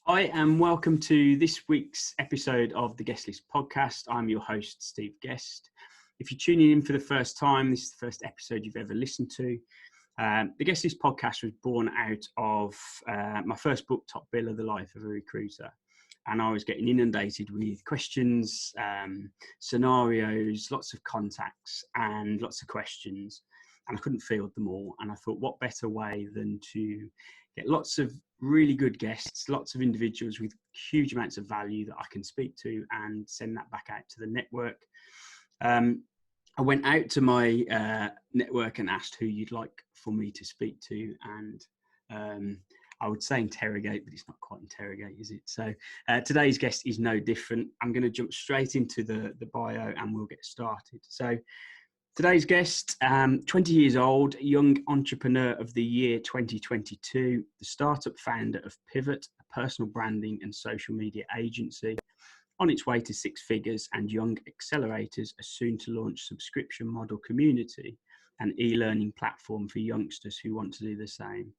Hi, and welcome to this week's episode of the Guest List podcast. I'm your host, Steve Guest. If you're tuning in for the first time, this is the first episode you've ever listened to. The Guest List podcast was born out of my first book, Top Biller, The Life of a Recruiter. And I was getting inundated with questions, scenarios, lots of contacts and lots of questions. And I couldn't field them all. And I thought, what better way than to get lots of really good guests, lots of individuals with huge amounts of value that I can speak to and send that back out to the network. I went out to my network and asked who you'd like for me to speak to. And I would say interrogate, but it's not quite interrogate, is it? So today's guest is no different. I'm going to jump straight into the bio and we'll get started. So today's guest, 20 years old, Young Entrepreneur of the Year 2022, the startup founder of Pivot, a personal branding and social media agency, on its way to six figures, and Young Accelerators, a soon-to-launch subscription model community and e-learning platform for youngsters who want to do the same.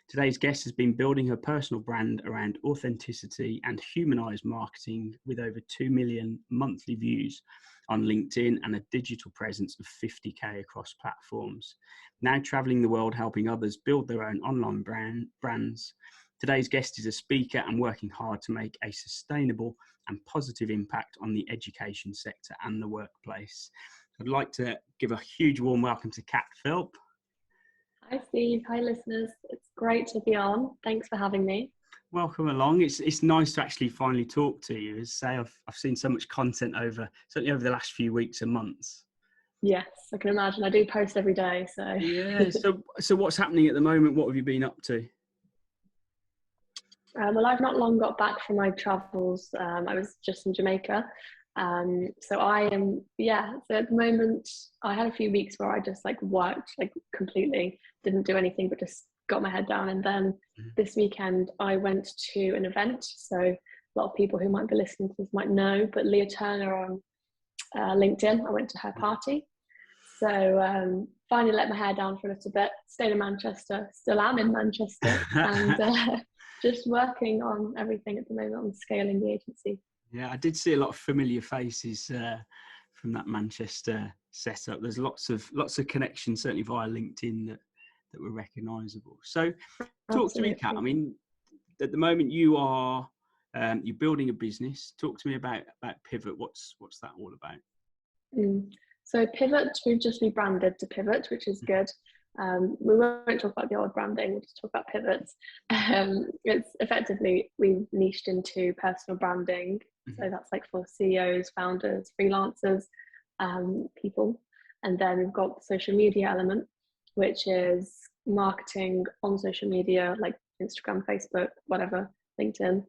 Today's guest has been building her personal brand around authenticity and humanized marketing with over 2 million monthly views on LinkedIn and a digital presence of 50k across platforms. Now traveling the world helping others build their own online brands. Today's guest is a speaker and working hard to make a sustainable and positive impact on the education sector and the workplace. I'd like to give a huge warm welcome to Kat Philp. Hi Steve, hi listeners. It's great to be on. Thanks for having me. Welcome along. It's nice to actually finally talk to you. As I say, I've seen so much content certainly over the last few weeks and months. Yes, I can imagine. I do post every day. So yeah. So what's happening at the moment? What have you been up to? Well, I've not long got back from my travels. I was just in Jamaica. So I am, so at the moment I had a few weeks where I just worked completely, didn't do anything but just got my head down. And then this weekend I went to an event. So a lot of people who might be listening to this might know, but Leah Turner on LinkedIn, I went to her party. So finally let my hair down for a little bit, stayed in Manchester, still am in Manchester, and just working on everything at the moment on scaling the agency. Yeah, I did see a lot of familiar faces from that Manchester setup. There's lots of connections, certainly via LinkedIn, that were recognisable. So, talk to me, Kat. I mean, at the moment you are you're building a business. Talk to me about Pivot. What's that all about? So Pivot, we've just rebranded to Pivot, which is good. We won't talk about the old branding, we'll just talk about pivots. It's effectively, we've niched into personal branding. So that's for CEOs, founders, freelancers, people. And then we've got the social media element, which is marketing on social media like Instagram, Facebook, whatever, LinkedIn,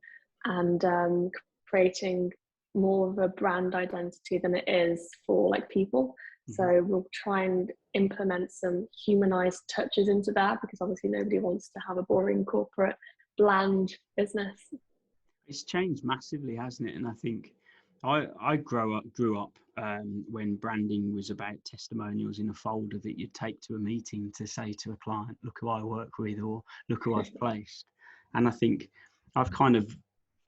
and creating more of a brand identity than it is for people. So we'll try and implement some humanized touches into that, because obviously nobody wants to have a boring corporate bland business. It's changed massively, hasn't it? And I think I grew up when branding was about testimonials in a folder that you'd take to a meeting to say to a client, look who I work with, or look who I've placed. And I think I've kind of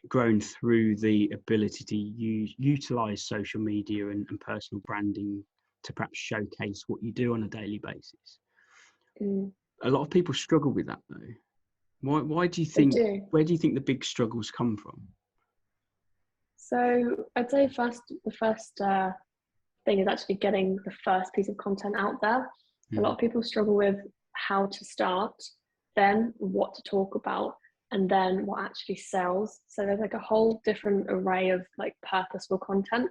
grown through the ability to utilize social media and personal branding to perhaps showcase what you do on a daily basis. A lot of people struggle with that though. Why do you think, where do you think the big struggles come from? So I'd say the first thing is actually getting the first piece of content out there. A lot of people struggle with how to start, then what to talk about, and then what actually sells. So there's a whole different array of purposeful content.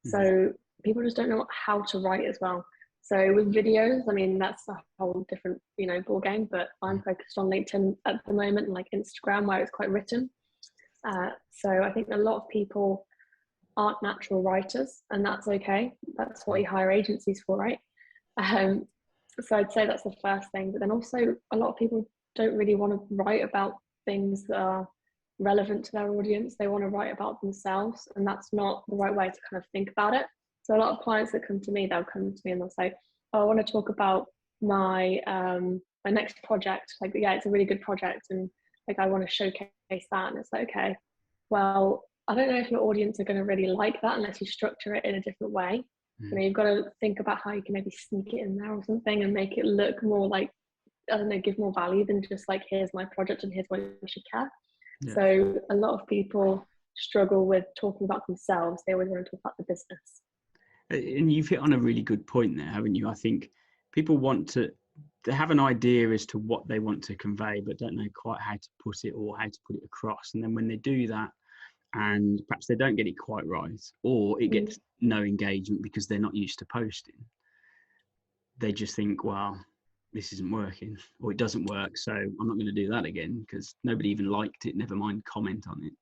So people just don't know how to write as well. So with videos, I mean, that's a whole different, ball game, but I'm focused on LinkedIn at the moment, Instagram, where it's quite written. So I think a lot of people aren't natural writers, and that's okay. That's what you hire agencies for, right? So I'd say that's the first thing. But then also a lot of people don't really want to write about things that are relevant to their audience. They want to write about themselves, and that's not the right way to kind of think about it. So a lot of clients that come to me, they'll come to me and they'll say, oh, I want to talk about my my next project. It's a really good project, and I want to showcase that. And it's like, okay, well, I don't know if your audience are going to really like that unless you structure it in a different way. You know, you've got to think about how you can maybe sneak it in there or something and make it look more like, I don't know, give more value than just like, here's my project and here's why you should care. Yeah. So a lot of people struggle with talking about themselves. They always want to talk about the business. And you've hit on a really good point there, haven't you? I think people want to have an idea as to what they want to convey, but don't know quite how to put it or how to put it across. And then when they do that, and perhaps they don't get it quite right, or it gets no engagement because they're not used to posting, they just think, well, this isn't working, or it doesn't work, so I'm not going to do that again because nobody even liked it, never mind comment on it.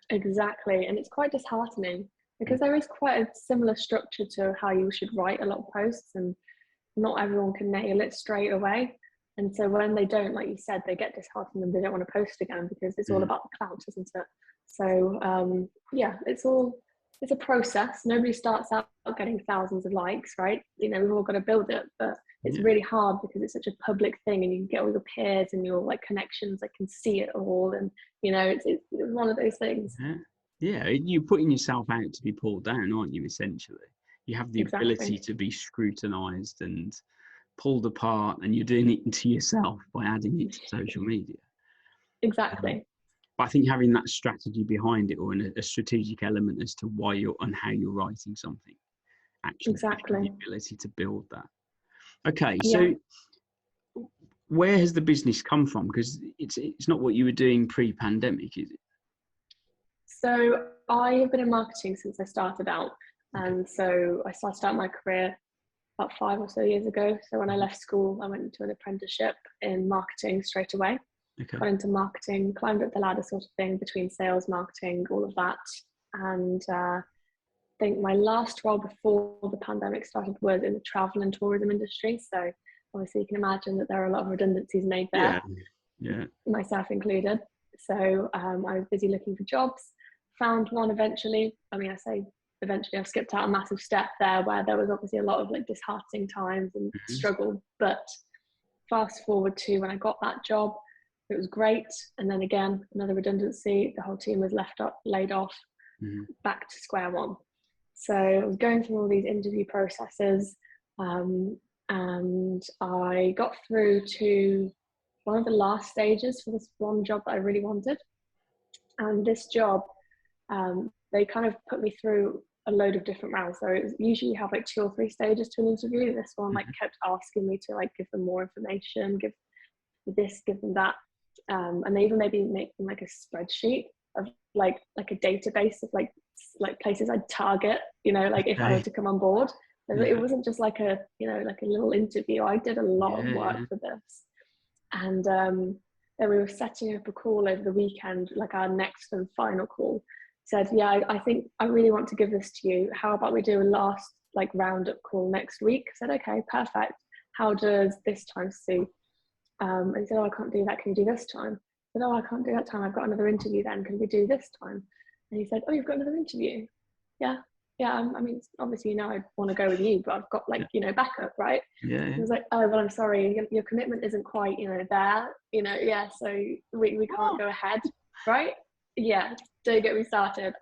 Exactly. And it's quite disheartening because there is quite a similar structure to how you should write a lot of posts, and not everyone can nail it straight away. And so when they don't, like you said, they get disheartened and they don't want to post again because it's all about the clout, isn't it? So yeah, it's a process. Nobody starts out getting thousands of likes, right? You know, we've all got to build it, but it's really hard because it's such a public thing, and you can get all your peers and your like connections that can see it all, and you know, it's one of those things. Yeah, you're putting yourself out to be pulled down, aren't you? Essentially, you have the ability to be scrutinized and pulled apart, and you're doing it to yourself by adding it to social media. Exactly. But I think having that strategy behind it, or a strategic element as to why you're and how you're writing something, actually gives you the ability to build that. Okay, so where has the business come from? Because it's not what you were doing pre-pandemic, is it? So I have been in marketing since I started out. And so I started out my career about 5 or so years ago. So when I left school, I went into an apprenticeship in marketing straight away. Got into marketing, climbed up the ladder sort of thing between sales, marketing, all of that. And I think my last role before the pandemic started was in the travel and tourism industry. So obviously you can imagine that there are a lot of redundancies made there, myself included. So I was busy looking for jobs, found one eventually. I mean, I say eventually, I've skipped out a massive step there where there was obviously a lot of like disheartening times and struggle. But fast forward to when I got that job, it was great. And then again, another redundancy, the whole team was laid off, back to square one. So I was going through all these interview processes, and I got through to one of the last stages for this one job that I really wanted. And this job, they kind of put me through a load of different rounds. So it was, usually you have like 2 or 3 stages to an interview. This one like kept asking me to like give them more information, give this, give them that. And they even maybe make them like a spreadsheet of like a database of like places I'd target, you know, like if I were to come on board. It wasn't just like a, you know, like a little interview. I did a lot of work for this. And then we were setting up a call over the weekend, like our next and final call. Said, I think I really want to give this to you. How about we do a last like roundup call next week? I said, okay, perfect. How does this time suit? And he said, oh, I can't do that. Can you do this time? I said, oh, I can't do that time. I've got another interview then. Can we do this time? And he said, oh, you've got another interview? Yeah. I mean, obviously, you know, I want to go with you, but I've got like, you know, backup, right? I was like, oh, well, I'm sorry. Your commitment isn't quite, you know, there, you know, so we can't go ahead, right? Yeah, don't get me started.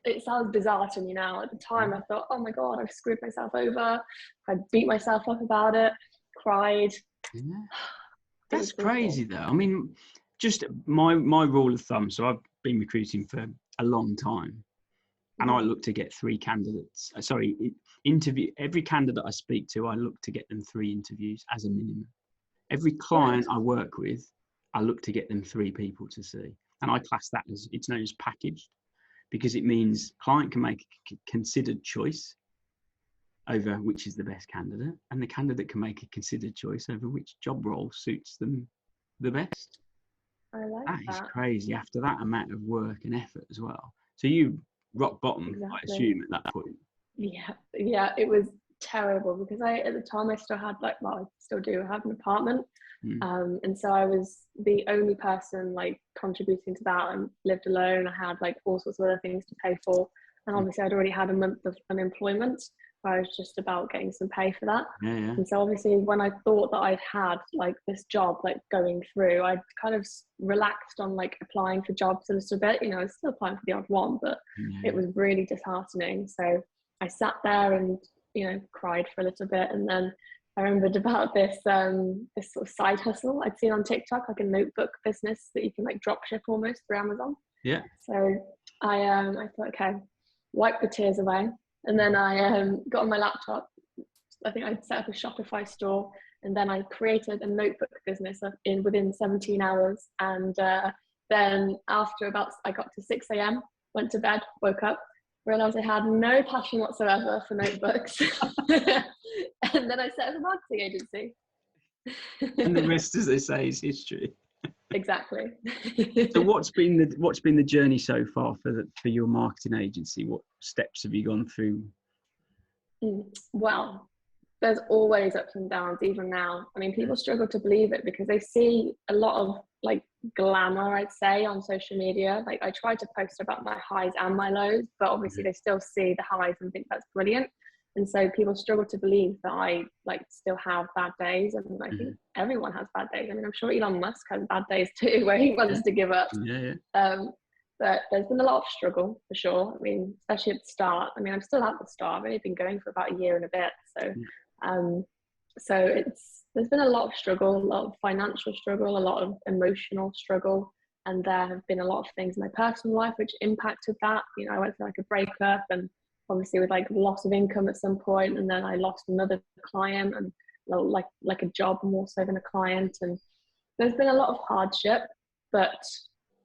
It sounds bizarre to me now. At the time, I thought, oh my God, I've screwed myself over. I beat myself up about it, cried. That's crazy though. I mean, just my rule of thumb. So I've been recruiting for a long time, and I look to get 3 candidates. Every candidate I speak to, I look to get them 3 interviews as a minimum. Every client I work with, I look to get them 3 people to see. And I class that as, it's known as packaged, because it means client can make a considered choice over which is the best candidate, and the candidate can make a considered choice over which job role suits them the best. I like that. That is crazy after that amount of work and effort as well. So you rock bottom, I assume, at that point. Yeah, it was terrible because at the time I still had I still do have an apartment. And so I was the only person like contributing to that, and lived alone. I had like all sorts of other things to pay for, and obviously I'd already had a month of unemployment, where I was just about getting some pay for that. Yeah. And so obviously when I thought that I'd had like this job like going through, I'd kind of relaxed on like applying for jobs a little bit. You know, I was still applying for the odd one, but it was really disheartening. So I sat there and, you know, cried for a little bit, and then I remembered about this this sort of side hustle I'd seen on TikTok, like a notebook business that you can like drop ship almost through Amazon. Yeah. So I thought, okay, wipe the tears away, and then I got on my laptop. I think I'd set up a Shopify store, and then I created a notebook business within 17 hours. And then after I got to 6 a.m., went to bed, woke up, realized I had no passion whatsoever for notebooks. And then I set up a marketing agency. And the rest, as they say, is history. Exactly. So what's been the journey so far for your marketing agency? What steps have you gone through? Well, there's always ups and downs, even now. I mean, people struggle to believe it because they see a lot of like glamour, I'd say, on social media. Like I try to post about my highs and my lows, but obviously they still see the highs and think that's brilliant. And so people struggle to believe that I like still have bad days. And I think everyone has bad days. I mean, I'm sure Elon Musk has bad days too, where he wants to give up. But there's been a lot of struggle for sure. I mean, especially at the start. I mean, I'm still at the start. I've only been going for about a year and a bit. So there's been a lot of struggle, a lot of financial struggle, a lot of emotional struggle. And there have been a lot of things in my personal life which impacted that. You know, I went through like a breakup, and obviously with like loss of income at some point, and then I lost another client, and like a job more so than a client. And there's been a lot of hardship, but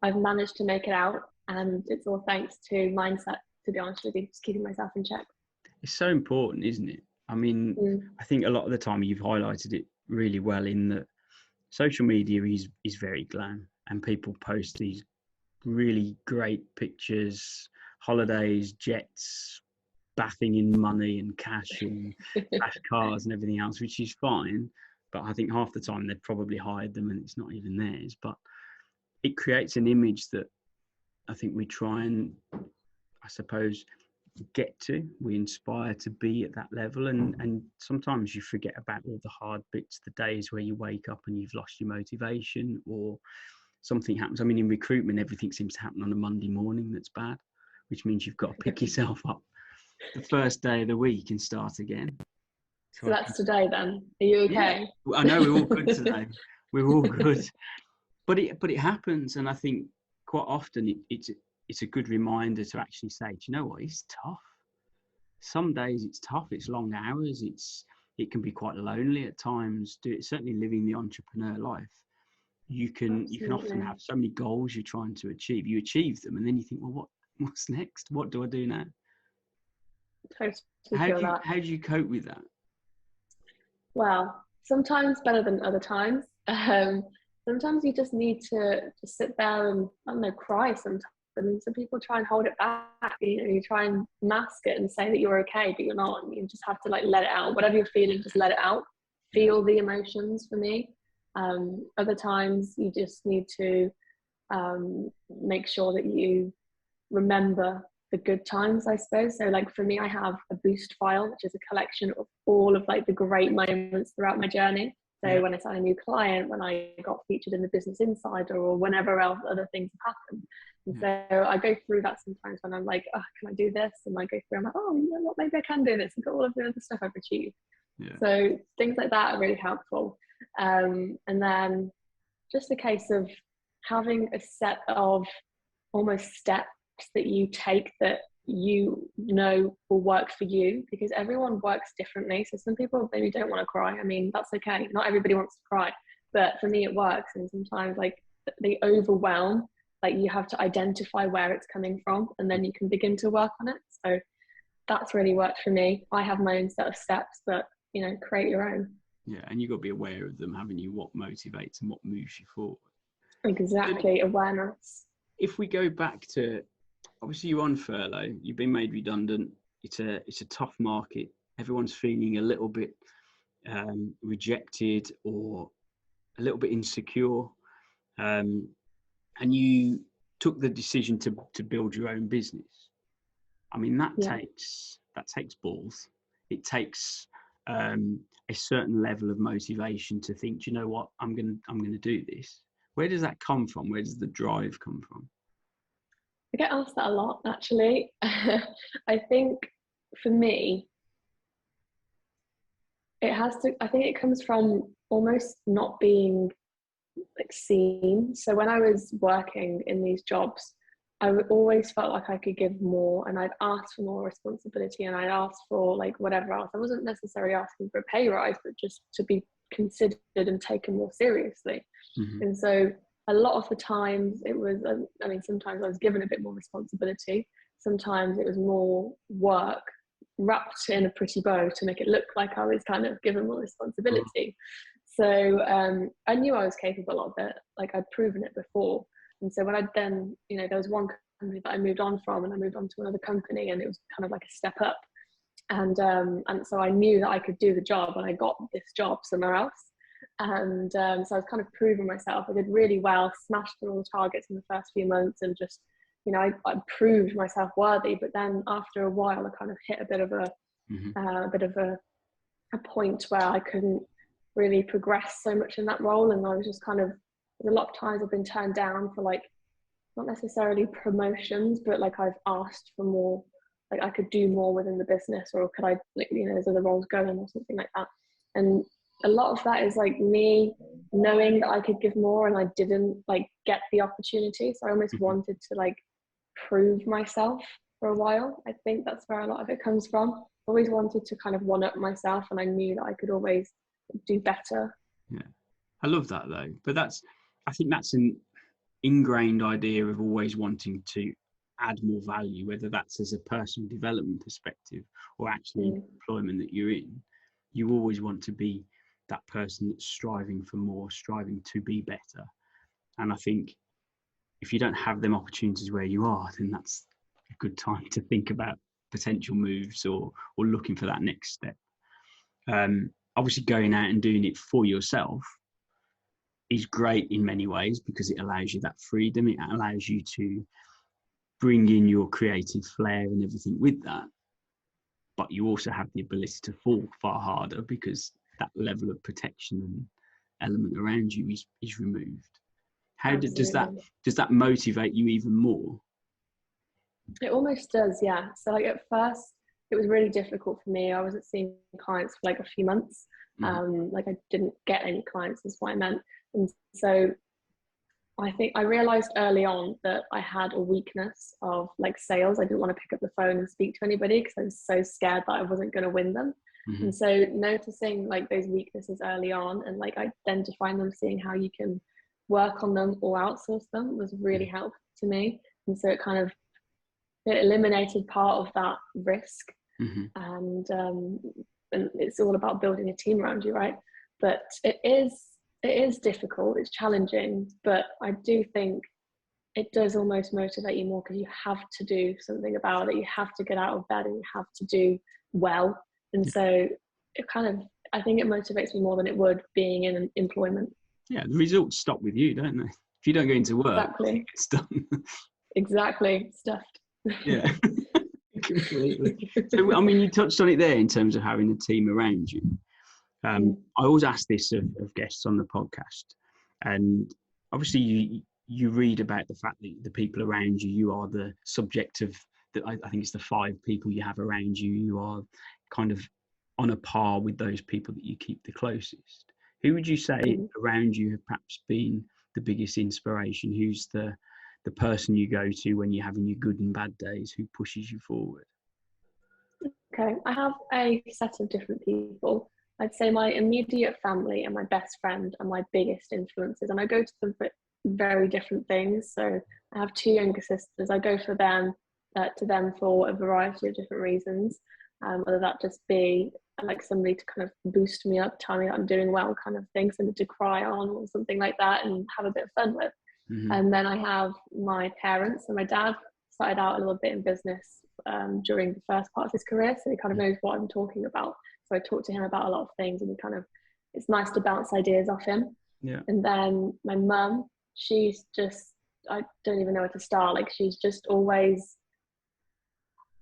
I've managed to make it out, and it's all thanks to mindset, to be honest with you, just keeping myself in check. It's so important, isn't it? I mean, I think a lot of the time you've highlighted it really well, in that social media is very glam, and people post these really great pictures, holidays, jets, bathing in money and cash and fast cars and everything else, which is fine. But I think half the time they've probably hired them and it's not even theirs. But it creates an image that I think we try and, I suppose, we inspire to be at that level. And sometimes you forget about all the hard bits, the days where you wake up and you've lost your motivation, or something happens. I mean, in recruitment, everything seems to happen on a Monday morning that's bad, which means you've got to pick yourself up the first day of the week and start again. So that's today then. Are you okay? Yeah. I know we're all good today. We're all good. But it happens, and I think quite often it's a good reminder to actually say, do you know what, it's tough. Some days it's tough, it's long hours, it can be quite lonely at times. Certainly living the entrepreneur life, you can often have so many goals you're trying to achieve. You achieve them, and then you think, well, what's next? What do I do now? How do you cope with that? Well, sometimes better than other times. Sometimes you just need to sit there and, I don't know, cry sometimes. I mean, some people try and hold it back. You know, you try and mask it and say that you're okay, but you're not. You just have to like let it out. Whatever you're feeling, just let it out. Feel the emotions, for me. Other times you just need to make sure that you remember the good times, I suppose. So like for me, I have a boost file, which is a collection of all of like the great moments throughout my journey. So when I sign a new client, when I got featured in the Business Insider, or whenever else other things have happened. And so I go through that sometimes when I'm like, oh, can I do this? And I go through, I'm like, oh, you know what, maybe I can do this. I've got all of the other stuff I've achieved. So things like that are really helpful. And then just a case of having a set of almost steps that you take that you know will work for you, because everyone works differently. So some people maybe don't want to cry. I mean, that's okay. Not everybody wants to cry, but for me it works. And sometimes like they overwhelm, like you have to identify where it's coming from, and then you can begin to work on it. So that's really worked for me. I have my own set of steps, but you know, create your own. Yeah, and you've got to be aware of them, haven't you? What motivates and what moves you forward. Exactly, awareness. If we go back to, obviously you're on furlough, you've been made redundant. It's a tough market. Everyone's feeling a little bit rejected or a little bit insecure. And you took the decision to build your own business. I mean, that takes balls. it takes a certain level of motivation to think, do you know what, I'm gonna do this. Where does that come from? Where does the drive come from? I get asked that a lot, actually. I think for me, I think it comes from almost not being like seen. So when I was working in these jobs, always felt like I could give more, and I'd ask for more responsibility, and I'd ask for like whatever else. I wasn't necessarily asking for a pay rise, but just to be considered and taken more seriously. Mm-hmm. And so a lot of the times it was, I mean, sometimes I was given a bit more responsibility. Sometimes it was more work wrapped in a pretty bow to make it look like I was kind of given more responsibility. So I knew I was capable of it. Like I'd proven it before. And so when I then, you know, there was one company that I moved on from, and I moved on to another company, and it was kind of like a step up. And so I knew that I could do the job, and I got this job somewhere else. And so I was kind of proving myself. I did really well, smashed through all the targets in the first few months, and just, you know, I proved myself worthy. But then after a while, I kind of hit a bit of a point where I couldn't really progress so much in that role, and I was just kind of, a lot of times I've been turned down for like, not necessarily promotions, but like I've asked for more, like I could do more within the business, or could I, like, you know, there's other roles going or something like that. And a lot of that is like me knowing that I could give more, and I didn't like get the opportunity. So I almost wanted to like prove myself for a while. I think that's where a lot of it comes from. I always wanted to kind of one up myself, and I knew that I could always do better. Yeah, I love that though. But I think that's an ingrained idea of always wanting to add more value, whether that's as a personal development perspective or actually employment that you're in. You always want to be that person that's striving for more, striving to be better. And I think if you don't have them opportunities where you are, then that's a good time to think about potential moves or looking for that next step. Obviously, going out and doing it for yourself is great in many ways, because it allows you that freedom. It allows you to bring in your creative flair and everything with that. But you also have the ability to fall far harder, because that level of protection and element around you is removed. Does that motivate you even more? It almost does, yeah. So like at first it was really difficult for me. I wasn't seeing clients for like a few months. Like I didn't get any clients, is what I meant. And so I think I realized early on that I had a weakness of like sales. I didn't want to pick up the phone and speak to anybody because I was so scared that I wasn't going to win them. And so noticing like those weaknesses early on, and like identifying them, seeing how you can work on them or outsource them, was really helpful to me. And so it eliminated part of that risk. And it's all about building a team around you, right? But it is difficult, it's challenging, but I do think it does almost motivate you more, because you have to do something about it. You have to get out of bed, and you have to do well. And so it kind of, I think it motivates me more than it would being in employment. Yeah, the results stop with you, don't they? If you don't go into work, exactly. It's done. Exactly, stuffed. Yeah, completely. So, I mean, you touched on it there in terms of having a team around you. I always ask this of guests on the podcast, and obviously you read about the fact that the people around you, you are the subject of I think it's the 5 people you have around you. You are kind of on a par with those people that you keep the closest. Who would you say around you have perhaps been the biggest inspiration? Who's the person you go to when you're having your good and bad days? Who pushes you forward? Okay, I have a set of different people. I'd say my immediate family and my best friend are my biggest influences, and I go to them for very different things. So I have 2 younger sisters. I go to them for a variety of different reasons, whether that just be like somebody to kind of boost me up, tell me that I'm doing well kind of thing, somebody to cry on or something like that and have a bit of fun with. And then I have my parents. And my dad started out a little bit in business during the first part of his career, so he kind of knows what I'm talking about. So I talk to him about a lot of things, and it's nice to bounce ideas off him. And then my mum, she's just, I don't even know where to start. Like she's just always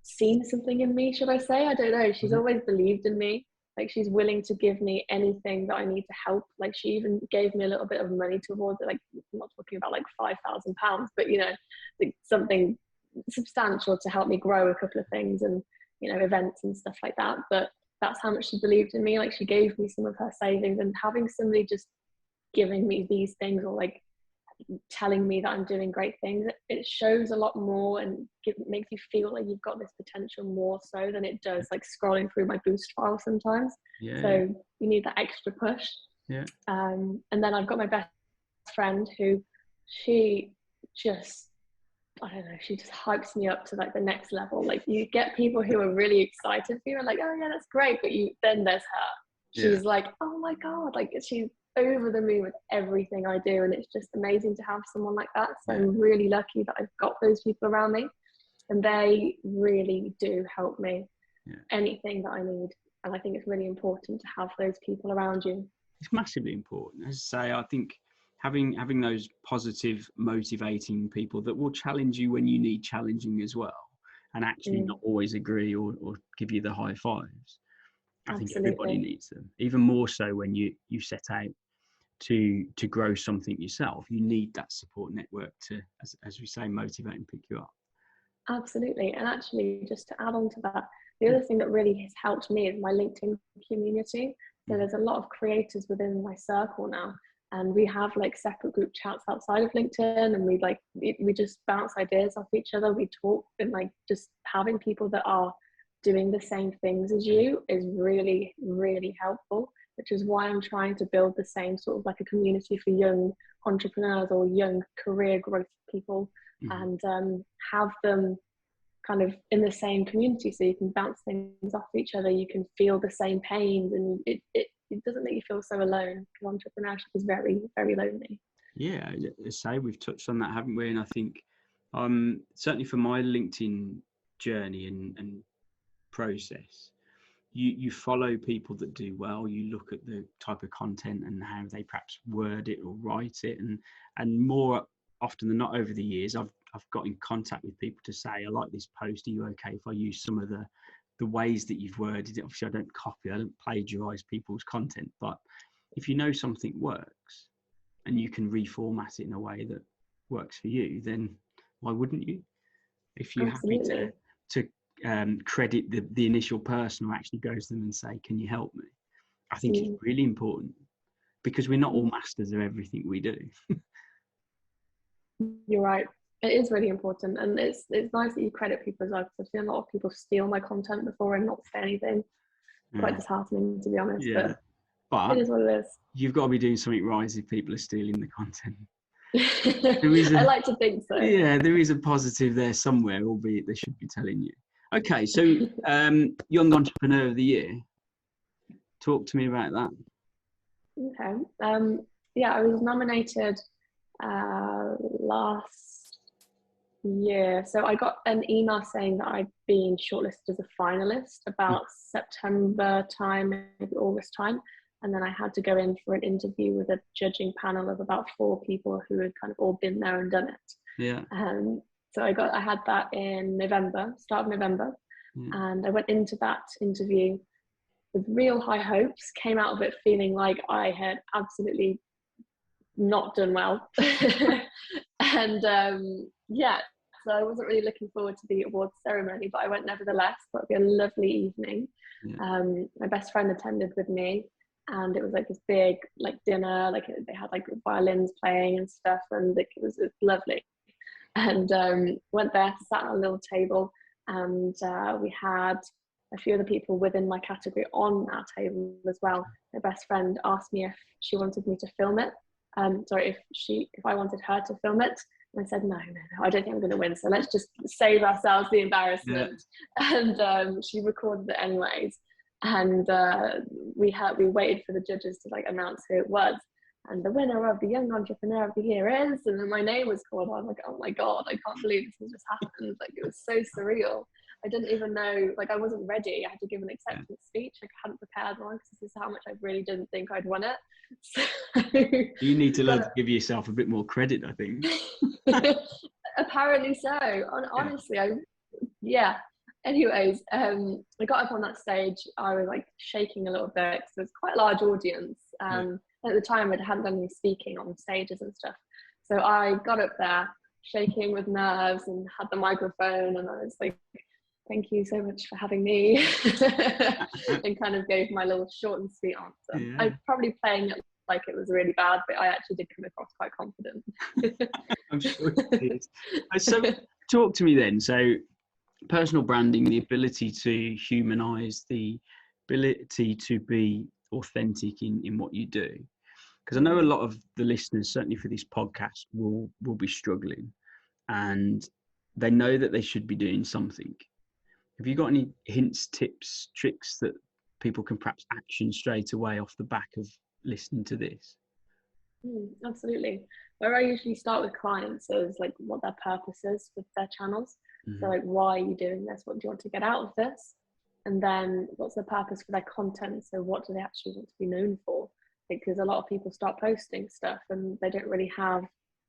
seen something in me, should I say. I don't know, she's always believed in me. Like, she's willing to give me anything that I need to help. Like, she even gave me a little bit of money towards it. Like, I'm not talking about like £5,000, but you know, like something substantial to help me grow a couple of things, and you know, events and stuff like that. But that's how much she believed in me. Like, she gave me some of her savings, and having somebody just giving me these things, or like telling me that I'm doing great things, it shows a lot more, and it makes you feel like you've got this potential more so than it does like scrolling through my boost file sometimes. So you need that extra push. And then I've got my best friend, who she just, I don't know, she just hypes me up to like the next level. Like, you get people who are really excited for you and like, oh yeah, that's great, but then there's her. She's like, oh my god, like she's over the moon with everything I do, and it's just amazing to have someone like that. So I'm really lucky that I've got those people around me, and they really do help me anything that I need. And I think it's really important to have those people around you. It's massively important. As I say, I think having those positive, motivating people that will challenge you when you need challenging as well, and actually not always agree or give you the high fives. I think everybody needs them, even more so when you set out to grow something yourself. You need that support network to, as we say, motivate and pick you up. Absolutely. And actually, just to add on to that, the other thing that really has helped me is my LinkedIn community. So there's a lot of creators within my circle now, and we have like separate group chats outside of LinkedIn, and we just bounce ideas off each other. We talk, and like just having people that are doing the same things as you is really, really helpful, which is why I'm trying to build the same sort of like a community for young entrepreneurs or young career growth people, and have them kind of in the same community, so you can bounce things off each other, you can feel the same pains, and it doesn't make you feel so alone, because entrepreneurship is very, very lonely. Yeah, as I say, we've touched on that, haven't we? And I think certainly for my LinkedIn journey and process, you follow people that do well. You look at the type of content and how they perhaps word it or write it, and more often than not over the years, I've got in contact with people to say, I like this post, are you okay if I use some of the ways that you've worded it? Obviously I don't copy, I don't plagiarize people's content, but if you know something works and you can reformat it in a way that works for you, then why wouldn't you? If you're happy to credit the initial person who actually goes to them and say, can you help me? I think it's really important, because we're not all masters of everything we do. You're right. It is really important, and it's nice that you credit people as well, because I've seen a lot of people steal my content before and not say anything. Quite disheartening, to be honest, but it is what it is. You've got to be doing something right if people are stealing the content. I like to think so. Yeah, there is a positive there somewhere, albeit they should be telling you. Okay, so Young Entrepreneur of the Year. Talk to me about that. Okay. Yeah, I was nominated last year. So I got an email saying that I'd been shortlisted as a finalist about September time, maybe August time. And then I had to go in for an interview with a judging panel of about 4 people who had kind of all been there and done it. Yeah. So I had that in November, start of November. And I went into that interview with real high hopes, came out of it feeling like I had absolutely not done well. And so I wasn't really looking forward to the awards ceremony, but I went nevertheless. Thought it'd be a lovely evening. My best friend attended with me, and it was like this big like dinner, like they had like violins playing and stuff, and it was lovely. And went there, sat at a little table, and we had a few other people within my category on our table as well. My best friend asked me if she wanted me to film it. If I wanted her to film it. And I said, no, I don't think I'm going to win. So let's just save ourselves the embarrassment. Yeah. And she recorded it anyways. And we waited for the judges to like announce who it was. And the winner of the Young Entrepreneur of the Year is, and then my name was called. I was like, oh my God, I can't believe this has just happened. Like, it was so surreal. I didn't even know, like, I wasn't ready. I had to give an acceptance speech. Like, I hadn't prepared one, because this is how much I really didn't think I'd won it. So, you need to learn to give yourself a bit more credit, I think. Apparently so. Honestly, anyways, I got up on that stage. I was like shaking a little bit because it was quite a large audience. At the time, I hadn't done any speaking on stages and stuff. So I got up there shaking with nerves and had the microphone, and I was like, thank you so much for having me, and kind of gave my little short and sweet answer. Yeah. I was probably playing it like it was really bad, but I actually did come across quite confident. I'm sure it is. So talk to me then. So personal branding, the ability to humanize, the ability to be authentic in what you do. Because I know a lot of the listeners, certainly for this podcast, will be struggling, and they know that they should be doing something. Have you got any hints, tips, tricks that people can perhaps action straight away off the back of listening to this? Absolutely. Where I usually start with clients is like what their purpose is with their channels. So like, why are you doing this? What do you want to get out of this? And then what's the purpose for their content? So what do they actually want to be known for? Because a lot of people start posting stuff and they don't really have,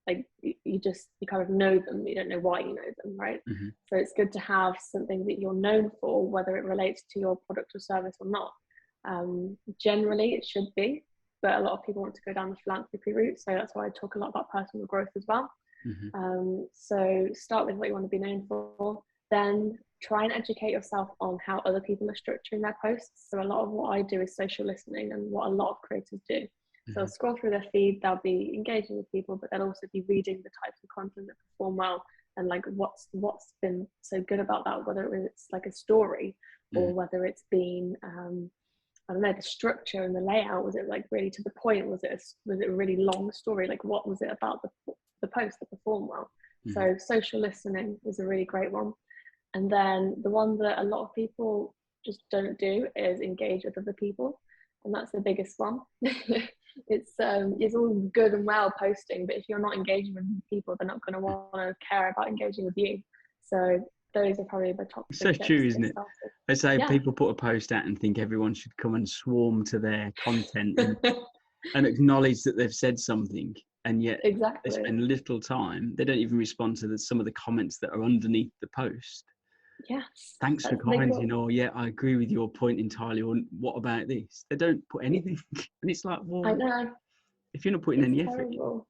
like, you kind of know them, you don't know why you know them, right? So it's good to have something that you're known for, whether it relates to your product or service or not. Generally it should be, but a lot of people want to go down the philanthropy route, so that's why I talk a lot about personal growth as well. So start with what you want to be known for, then try and educate yourself on how other people are structuring their posts. So a lot of what I do is social listening, and what a lot of creators do. So they'll scroll through their feed, they'll be engaging with people, but they'll also be reading the types of content that perform well, and like what's been so good about that, whether it's like a story or whether it's been I don't know, the structure and the layout. Was it like really to the point? Was it a really long story? Like, what was it about the post that performed well? So social listening is a really great one. And then the one that a lot of people just don't do is engage with other people, and that's the biggest one. It's all good and well posting, but if you're not engaging with people, they're not going to want to care about engaging with you. So those are probably the top. So true, isn't it? They say people put a post out and think everyone should come and swarm to their content and acknowledge that they've said something, and yet they spend little time. They don't even respond to some of the comments that are underneath the post. Yes. Thanks for commenting, or I agree with your point entirely, or what about this? They don't put anything, and it's like, well, I know. If you're not putting any effort in,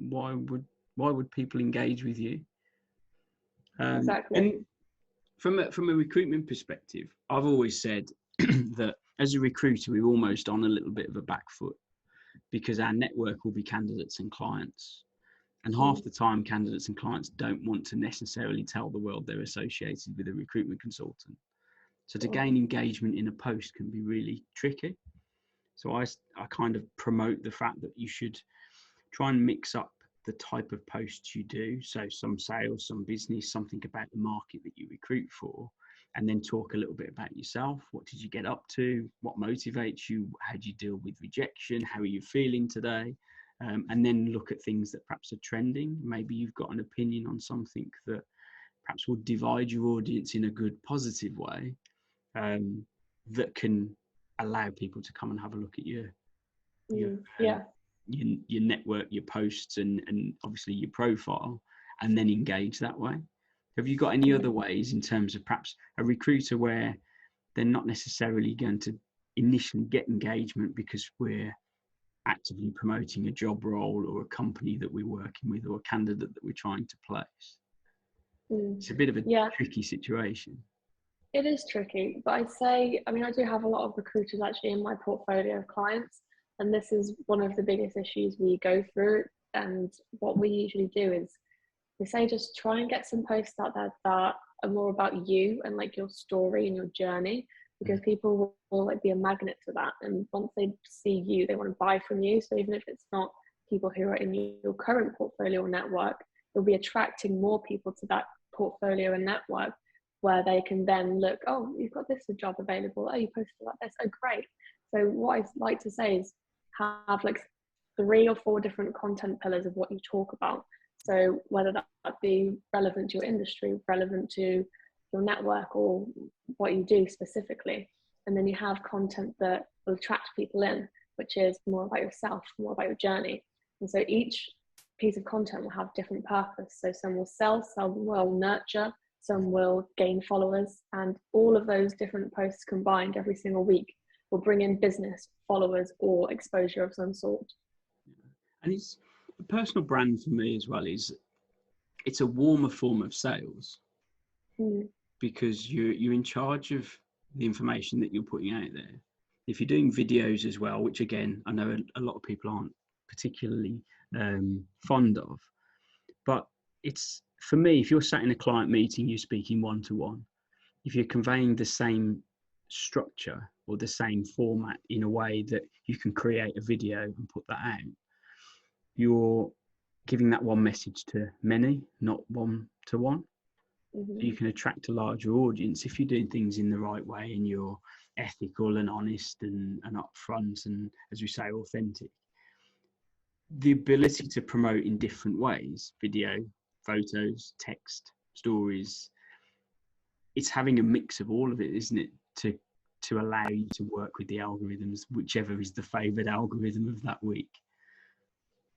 why would people engage with you? Exactly. And from a recruitment perspective, I've always said that as a recruiter, we're almost on a little bit of a back foot, because our network will be candidates and clients. And half the time, candidates and clients don't want to necessarily tell the world they're associated with a recruitment consultant. So to gain engagement in a post can be really tricky. So I kind of promote the fact that you should try and mix up the type of posts you do. So some sales, some business, something about the market that you recruit for, and then talk a little bit about yourself. What did you get up to? What motivates you? How do you deal with rejection? How are you feeling today? And then look at things that perhaps are trending. Maybe you've got an opinion on something that perhaps will divide your audience in a good, positive way, that can allow people to come and have a look at your network, your posts, and obviously your profile, and then engage that way. Have you got any other ways in terms of perhaps a recruiter where they're not necessarily going to initially get engagement because we're actively promoting a job role or a company that we're working with or a candidate that we're trying to place? It's a bit of a tricky situation. It is tricky, but I do have a lot of recruiters actually in my portfolio of clients, and this is one of the biggest issues we go through. And what we usually do is we say just try and get some posts out there that are more about you and like your story and your journey, because people will like be a magnet to that, and once they see you, they want to buy from you. So even if it's not people who are in your current portfolio or network, you'll be attracting more people to that portfolio and network, where they can then look, oh, you've got this job available, oh, you posted about this, oh great. So what I like to say is have like 3 or 4 different content pillars of what you talk about. So whether that be relevant to your industry, relevant to your network, or what you do specifically, and then you have content that will attract people in, which is more about yourself, more about your journey. And so each piece of content will have different purpose. So some will sell, some will nurture, some will gain followers, and all of those different posts combined every single week will bring in business, followers, or exposure of some sort. And it's a personal brand for me as well. It's a warmer form of sales because you're in charge of the information that you're putting out there. If you're doing videos as well, which again I know a lot of people aren't particularly fond of, but it's, for me, if you're sat in a client meeting, you're speaking one-to-one, if you're conveying the same structure or the same format in a way that you can create a video and put that out, you're giving that one message to many, not one-to-one. You can attract a larger audience if you're doing things in the right way and you're ethical and honest and upfront and, as we say, authentic. The ability to promote in different ways, video, photos, text, stories, it's having a mix of all of it, isn't it, to allow you to work with the algorithms, whichever is the favored algorithm of that week.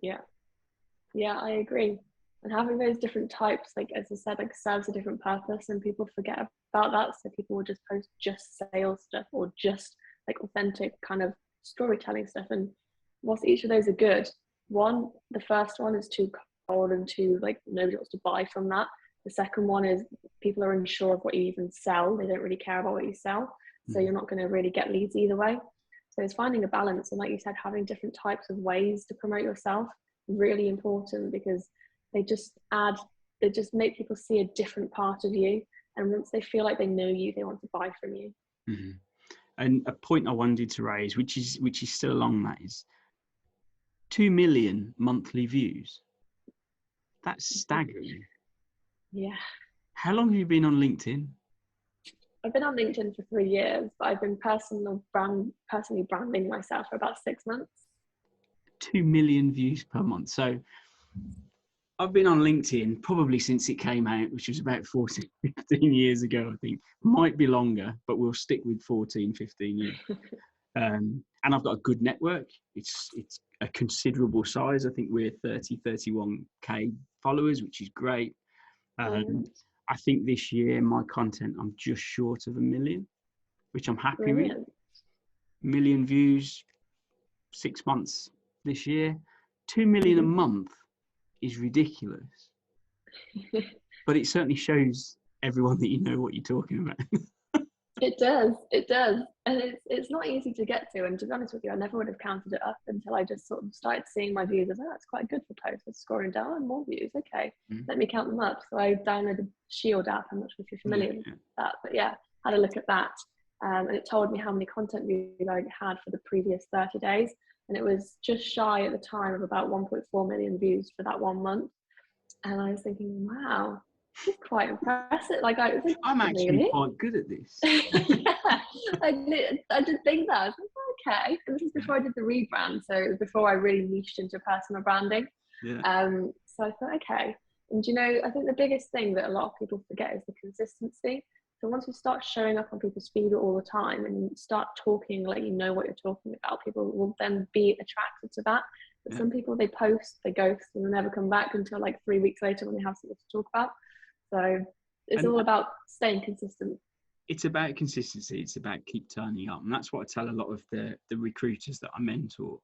Yeah, I agree. And having those different types, like as I said, like serves a different purpose, and people forget about that. So people will just post just sales stuff or just like authentic kind of storytelling stuff. And whilst each of those are good, the first one is too cold and too like nobody wants to buy from that. The second one is people are unsure of what you even sell. They don't really care about what you sell. So you're not going to really get leads either way. So it's finding a balance. And like you said, having different types of ways to promote yourself is really important, because they just make people see a different part of you. And once they feel like they know you, they want to buy from you. And a point I wanted to raise, which is still along that, is 2 million monthly views. That's staggering. Yeah. How long have you been on LinkedIn? I've been on LinkedIn for 3 years, but I've been personally branding myself for about 6 months. 2 million views per month. So I've been on LinkedIn probably since it came out, which was about 14, 15 years ago, I think. Might be longer, but we'll stick with 14, 15 years. And I've got a good network. It's a considerable size. I think we're 31K followers, which is great. I think this year, my content, I'm just short of 1 million, which I'm happy with. 1 million views, 6 months this year. 2 million a month is ridiculous. But it certainly shows everyone that you know what you're talking about. It does. And it's not easy to get to. And to be honest with you, I never would have counted it up until I just sort of started seeing my views. I was like, that's quite good for posts. I was scoring down, more views. Okay, let me count them up. So I downloaded Shield app. I'm not sure if you're familiar with that, but yeah, had a look at that. And it told me how many content views I had for the previous 30 days. And it was just shy at the time of about 1.4 million views for that 1 month. And I was thinking, wow, this is quite impressive. Like I'm actually quite good at this. Yeah, I did think that. I was like, okay. And this is before I did the rebrand, so it was before I really niched into personal branding. So I thought, okay. And I think the biggest thing that a lot of people forget is the consistency. So once you start showing up on people's feed all the time and start talking like you know what you're talking about, people will then be attracted to that. But some people, they post, they ghost, and they never come back until like 3 weeks later when they have something to talk about. So it's all about staying consistent. It's about consistency. It's about keep turning up. And that's what I tell a lot of the recruiters that I mentor,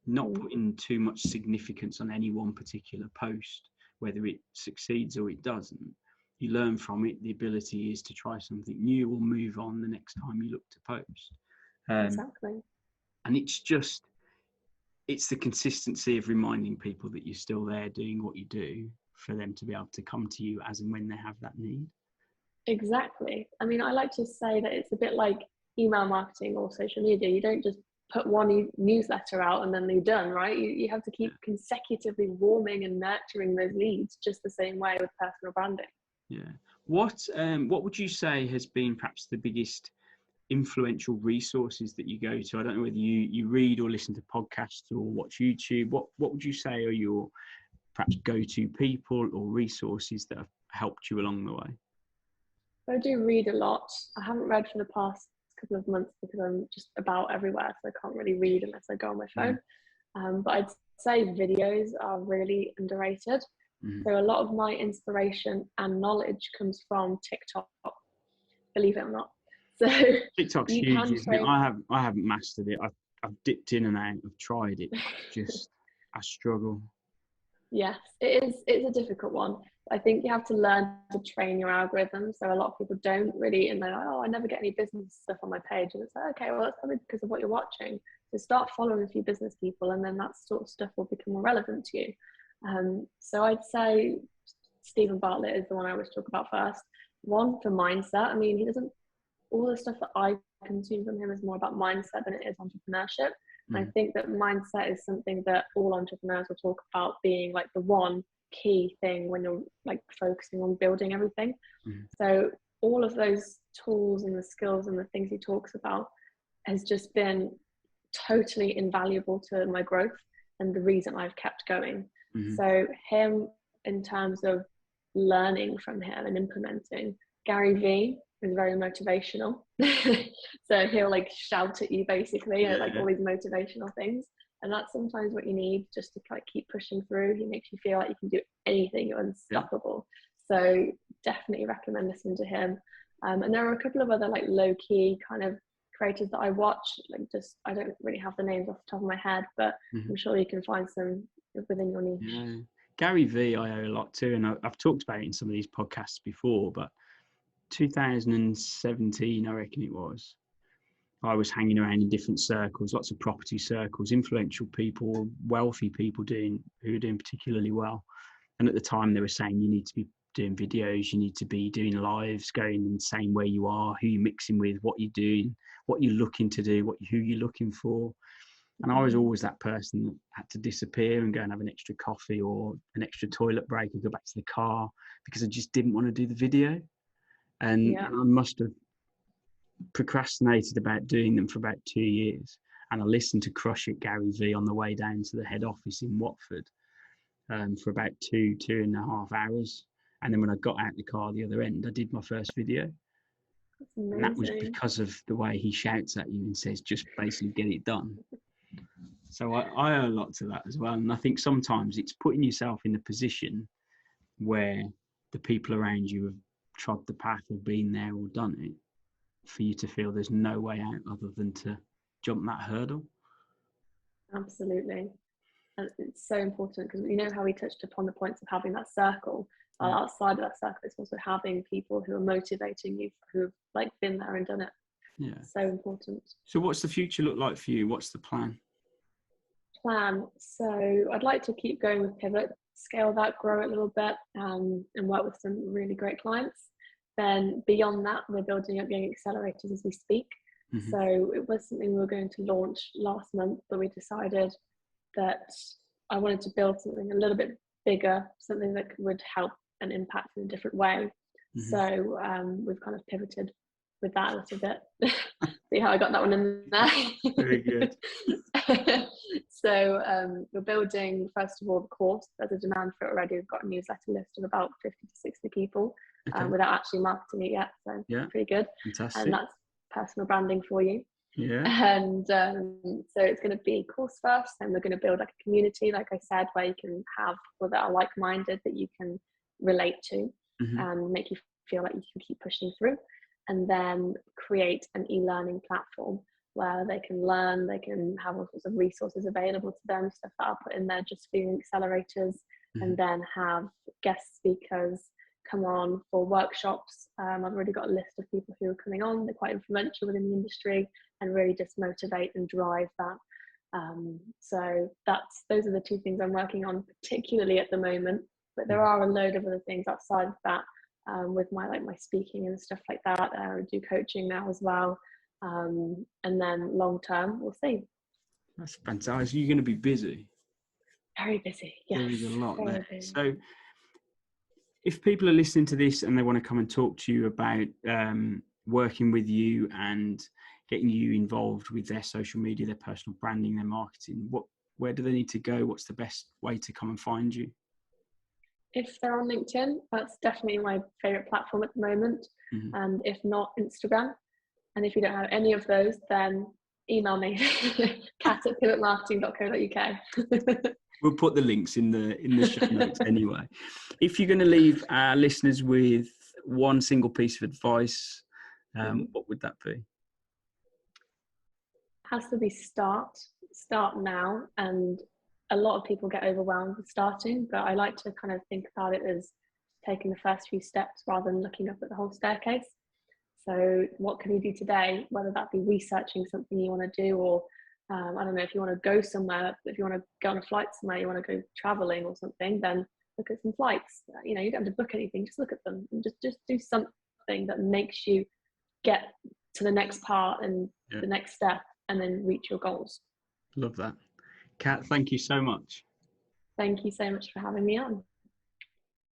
not putting too much significance on any one particular post, whether it succeeds or it doesn't. You learn from it. The ability is to try something new or move on the next time you look to post. Exactly. And it's the consistency of reminding people that you're still there doing what you do for them to be able to come to you as and when they have that need. Exactly. I mean, I like to say that it's a bit like email marketing or social media. You don't just put one newsletter out and then they're done, right? You have to keep consecutively warming and nurturing those leads, just the same way with personal branding. Yeah. What would you say has been perhaps the biggest influential resources that you go to? I don't know whether you read or listen to podcasts or watch YouTube. What would you say are your perhaps go-to people or resources that have helped you along the way? I do read a lot. I haven't read for the past couple of months because I'm just about everywhere, so I can't really read unless I go on my phone. But I'd say videos are really underrated. So a lot of my inspiration and knowledge comes from TikTok, believe it or not. So TikTok's you huge, can isn't it? train. I haven't mastered it. I've dipped in and out. I've tried it. I struggle. Yes, it's a difficult one. I think you have to learn to train your algorithm. So a lot of people don't really, and they're like, oh, I never get any business stuff on my page. And it's like, okay, well, that's probably because of what you're watching. So start following a few business people, and then that sort of stuff will become more relevant to you. So I'd say Stephen Bartlett is the one I always talk about first. One, for mindset. I mean, he doesn't, all the stuff that I consume from him is more about mindset than it is entrepreneurship. And I think that mindset is something that all entrepreneurs will talk about being like the one key thing when you're like focusing on building everything. So all of those tools and the skills and the things he talks about has just been totally invaluable to my growth and the reason I've kept going. So him, in terms of learning from him and implementing, Gary Vee is very motivational. So he'll like shout at you basically, like all these motivational things. And that's sometimes what you need just to like keep pushing through. He makes you feel like you can do anything, you're unstoppable. So definitely recommend listening to him. And there are a couple of other like low key kind of creators that I watch, like just, I don't really have the names off the top of my head, but I'm sure you can find some within your niche. Yeah. Gary Vee I owe a lot to, and I've talked about it in some of these podcasts before, but 2017 I reckon it was, I was hanging around in different circles, lots of property circles, influential people, wealthy people who were doing particularly well. And at the time they were saying you need to be doing videos, you need to be doing lives, going and saying where you are, who you're mixing with, what you're doing, what you're looking to do, who you're looking for. And I was always that person that had to disappear and go and have an extra coffee or an extra toilet break and go back to the car because I just didn't want to do the video. And I must have procrastinated about doing them for about 2 years. And I listened to Crush It Gary Vee on the way down to the head office in Watford for about 2.5 hours. And then when I got out the car the other end, I did my first video. And that was because of the way he shouts at you and says, just basically get it done. So I owe a lot to that as well. And I think sometimes it's putting yourself in a position where the people around you have trod the path or been there or done it for you to feel there's no way out other than to jump that hurdle. Absolutely. And it's so important because you know how we touched upon the points of having that circle. Outside of that circle, it's also having people who are motivating you, who've like been there and done it. Yeah. So important. So what's the future look like for you? What's the plan? So I'd like to keep going with Pivot, scale that, grow it a little bit, and work with some really great clients. Then beyond that, we're building up young accelerators as we speak. So it was something we were going to launch last month, but we decided that I wanted to build something a little bit bigger, something that would help and impact in a different way. So we've kind of pivoted with that a little bit. See how I got that one in there? Very good. So we're building, first of all, the course. There's a demand for it already. We've got a newsletter list of about 50 to 60 people without actually marketing it yet. So pretty good. Fantastic. And that's personal branding for you. Yeah. And so it's going to be course first, and we're going to build like a community, like I said, where you can have people that are like-minded that you can relate to and make you feel like you can keep pushing through, and then create an e-learning platform where they can learn, they can have all sorts of resources available to them, stuff that I'll put in there just for young accelerators, and then have guest speakers come on for workshops. I've already got a list of people who are coming on. They're quite influential within the industry and really just motivate and drive that. So those are the two things I'm working on particularly at the moment, but there are a load of other things outside of that with my speaking and stuff like that. I do coaching now as well. And then long term, we'll see. That's fantastic. You're going to be busy. Very busy, yes. There is a lot there. Busy. So if people are listening to this and they want to come and talk to you about working with you and getting you involved with their social media, their personal branding, their marketing, where do they need to go? What's the best way to come and find you? If they're on LinkedIn, that's definitely my favorite platform at the moment. And if not, Instagram. And if you don't have any of those, then email me, kat@pivotmarketing.co.uk. We'll put the links in the show notes anyway. If you're going to leave our listeners with one single piece of advice, what would that be? Has to be start now. And a lot of people get overwhelmed with starting, but I like to kind of think about it as taking the first few steps rather than looking up at the whole staircase. So what can you do today, whether that be researching something you want to do, or I don't know, if you want to go somewhere, if you want to go on a flight somewhere, you want to go traveling or something, then look at some flights. You don't have to book anything, just look at them and just do something that makes you get to the next part and the next step, and then reach your goals. Love that. Kat, thank you so much. Thank you so much for having me on.